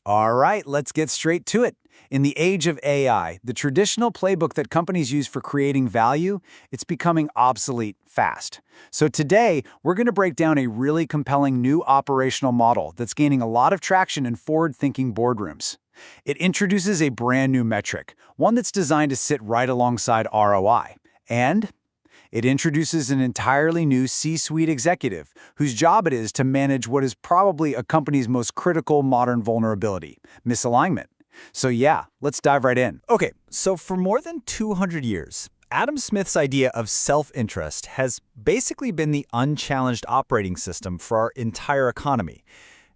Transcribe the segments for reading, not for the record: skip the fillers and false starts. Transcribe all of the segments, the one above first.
All right, let's get straight to it. In the age of AI, the traditional playbook that companies use for creating value, it's becoming obsolete fast. So today, we're going to break down a really compelling new operational model that's gaining a lot of traction in forward-thinking boardrooms. It introduces a brand new metric, one that's designed to sit right alongside ROI. And it introduces an entirely new C-suite executive whose job it is to manage what is probably a company's most critical modern vulnerability, misalignment. So yeah, let's dive right in. Okay, so for more than 200 years, Adam Smith's idea of self-interest has basically been the unchallenged operating system for our entire economy.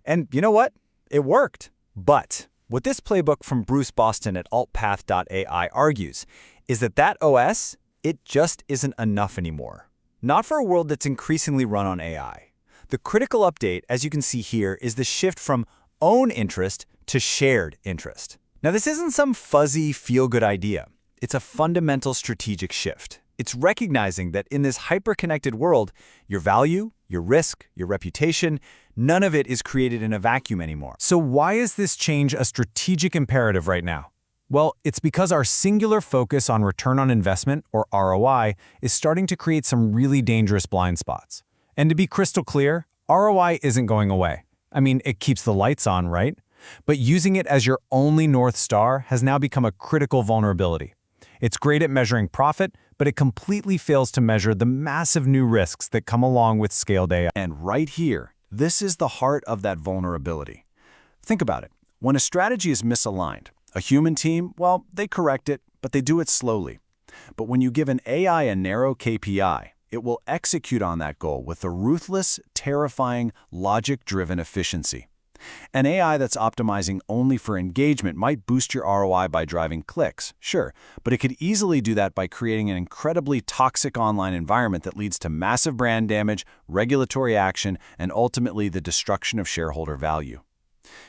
And you know what? It worked. But what this playbook from Bruce Boston at altpath.ai argues is that OS, it just isn't enough anymore. Not for a world that's increasingly run on AI. The critical update, as you can see here, is the shift from own interest to shared interest. Now, this isn't some fuzzy, feel-good idea. It's a fundamental strategic shift. It's recognizing that in this hyper-connected world, your value, your risk, your reputation, none of it is created in a vacuum anymore. So why is this change a strategic imperative right now? Well, it's because our singular focus on return on investment, or ROI, is starting to create some really dangerous blind spots. And to be crystal clear, ROI isn't going away. I mean, it keeps the lights on, right? But using it as your only North Star has now become a critical vulnerability. It's great at measuring profit, but it completely fails to measure the massive new risks that come along with scaled AI. And right here, this is the heart of that vulnerability. Think about it. When a strategy is misaligned, a human team, well, they correct it, but they do it slowly. But when you give an AI a narrow KPI, it will execute on that goal with a ruthless, terrifying, logic-driven efficiency. An AI that's optimizing only for engagement might boost your ROI by driving clicks, sure, but it could easily do that by creating an incredibly toxic online environment that leads to massive brand damage, regulatory action, and ultimately the destruction of shareholder value.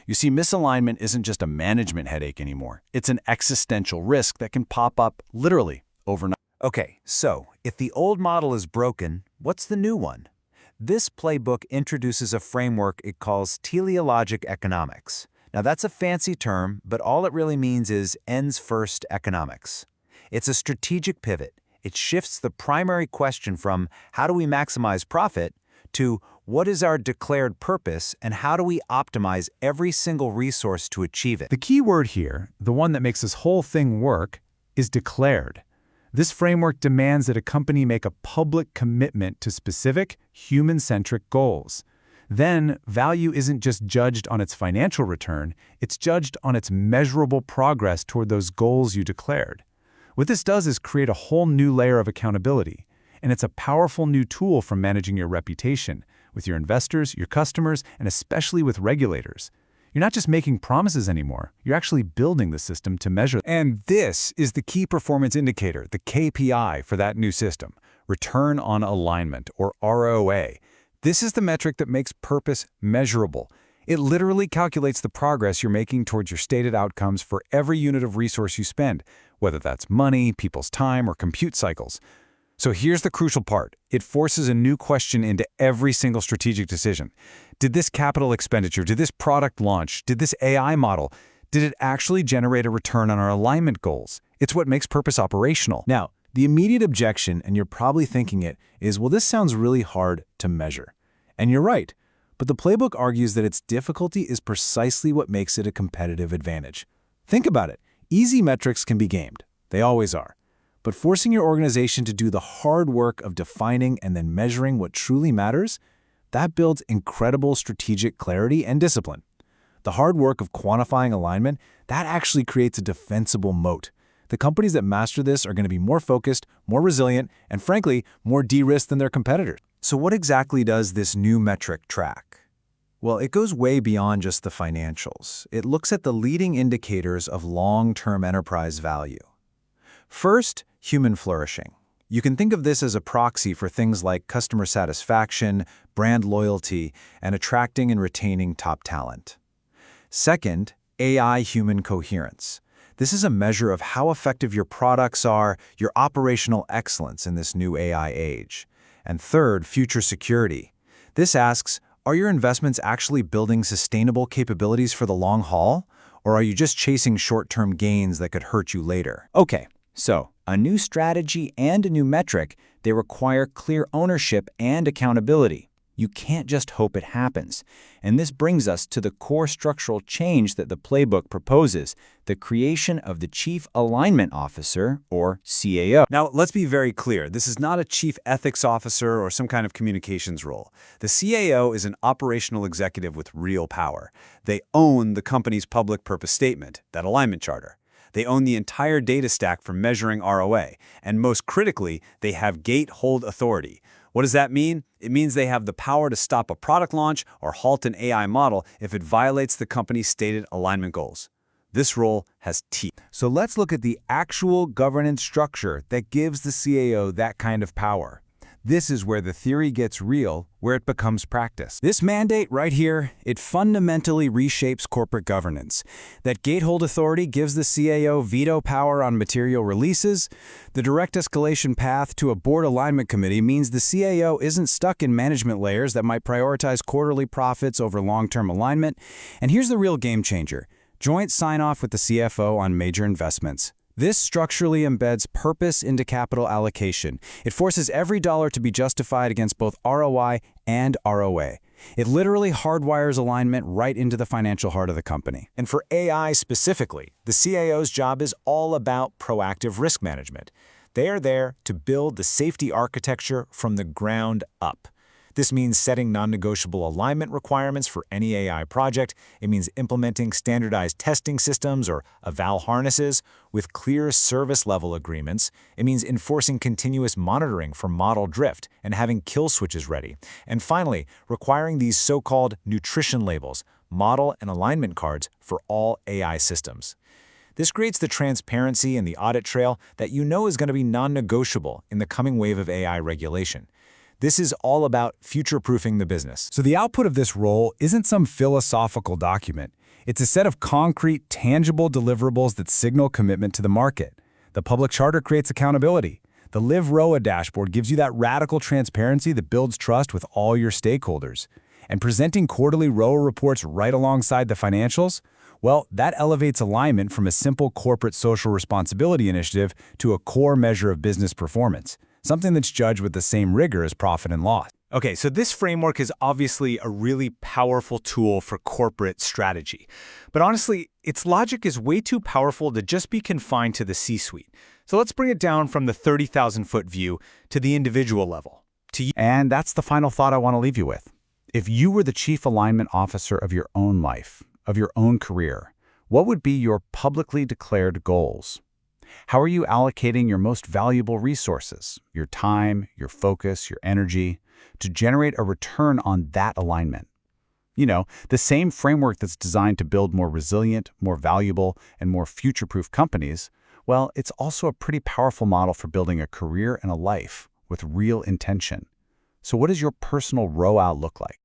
You see, misalignment isn't just a management headache anymore. It's an existential risk that can pop up literally overnight. Okay, so if the old model is broken, what's the new one? This playbook introduces a framework it calls teleologic economics. Now that's a fancy term, but all it really means is ends-first economics. It's a strategic pivot. It shifts the primary question from how do we maximize profit to what is our declared purpose and how do we optimize every single resource to achieve it. The key word here, the one that makes this whole thing work, is declared. This framework demands that a company make a public commitment to specific, human-centric goals. Then, value isn't just judged on its financial return, it's judged on its measurable progress toward those goals you declared. What this does is create a whole new layer of accountability, and it's a powerful new tool for managing your reputation with your investors, your customers, and especially with regulators. You're not just making promises anymore, you're actually building the system to measure. And this is the key performance indicator, the KPI for that new system, return on alignment, or ROA. This is the metric that makes purpose measurable. It literally calculates the progress you're making towards your stated outcomes for every unit of resource you spend, whether that's money, people's time, or compute cycles. So here's the crucial part. It forces a new question into every single strategic decision. Did this capital expenditure, did this product launch, did this AI model, did it actually generate a return on our alignment goals? It's what makes purpose operational. Now, the immediate objection, and you're probably thinking it, is, well, this sounds really hard to measure. And you're right, but the playbook argues that its difficulty is precisely what makes it a competitive advantage. Think about it. Easy metrics can be gamed. They always are. But forcing your organization to do the hard work of defining and then measuring what truly matters, that builds incredible strategic clarity and discipline. The hard work of quantifying alignment, that actually creates a defensible moat. The companies that master this are going to be more focused, more resilient, and frankly, more de-risked than their competitors. So what exactly does this new metric track? Well, it goes way beyond just the financials. It looks at the leading indicators of long-term enterprise value. First, human flourishing. You can think of this as a proxy for things like customer satisfaction, brand loyalty, and attracting and retaining top talent. Second, AI human coherence. This is a measure of how effective your products are, your operational excellence in this new AI age. And third, future security. This asks, are your investments actually building sustainable capabilities for the long haul? Or are you just chasing short-term gains that could hurt you later? Okay, so a new strategy and a new metric, they require clear ownership and accountability. You can't just hope it happens. And this brings us to the core structural change that the playbook proposes, the creation of the Chief Alignment Officer, or CAO. Now, let's be very clear. This is not a chief ethics officer or some kind of communications role. The CAO is an operational executive with real power. They own the company's public purpose statement, that alignment charter. They own the entire data stack for measuring ROA. And most critically, they have gate-hold authority. What does that mean? It means they have the power to stop a product launch or halt an AI model if it violates the company's stated alignment goals. This role has teeth. So let's look at the actual governance structure that gives the CAO that kind of power. This is where the theory gets real, where it becomes practice. This mandate right here, it fundamentally reshapes corporate governance. That gatehold authority gives the CAO veto power on material releases. The direct escalation path to a board alignment committee means the CAO isn't stuck in management layers that might prioritize quarterly profits over long-term alignment. And here's the real game changer: joint sign-off with the CFO on major investments. This structurally embeds purpose into capital allocation. It forces every dollar to be justified against both ROI and ROA. It literally hardwires alignment right into the financial heart of the company. And for AI specifically, the CAO's job is all about proactive risk management. They are there to build the safety architecture from the ground up. This means setting non-negotiable alignment requirements for any AI project. It means implementing standardized testing systems or eval harnesses with clear service-level agreements. It means enforcing continuous monitoring for model drift and having kill switches ready. And finally, requiring these so-called nutrition labels, model and alignment cards for all AI systems. This creates the transparency and the audit trail that you know is going to be non-negotiable in the coming wave of AI regulation. This is all about future-proofing the business. So the output of this role isn't some philosophical document. It's a set of concrete, tangible deliverables that signal commitment to the market. The public charter creates accountability. The Live RoA dashboard gives you that radical transparency that builds trust with all your stakeholders. And presenting quarterly RoA reports right alongside the financials, well, that elevates alignment from a simple corporate social responsibility initiative to a core measure of business performance, something that's judged with the same rigor as profit and loss. Okay, so this framework is obviously a really powerful tool for corporate strategy. But honestly, its logic is way too powerful to just be confined to the C-suite. So let's bring it down from the 30,000-foot view to the individual level. And that's the final thought I want to leave you with. If you were the chief alignment officer of your own life, of your own career, what would be your publicly declared goals? How are you allocating your most valuable resources, your time, your focus, your energy, to generate a return on that alignment? You know, the same framework that's designed to build more resilient, more valuable, and more future-proof companies, well, it's also a pretty powerful model for building a career and a life with real intention. So what does your personal RoA look like?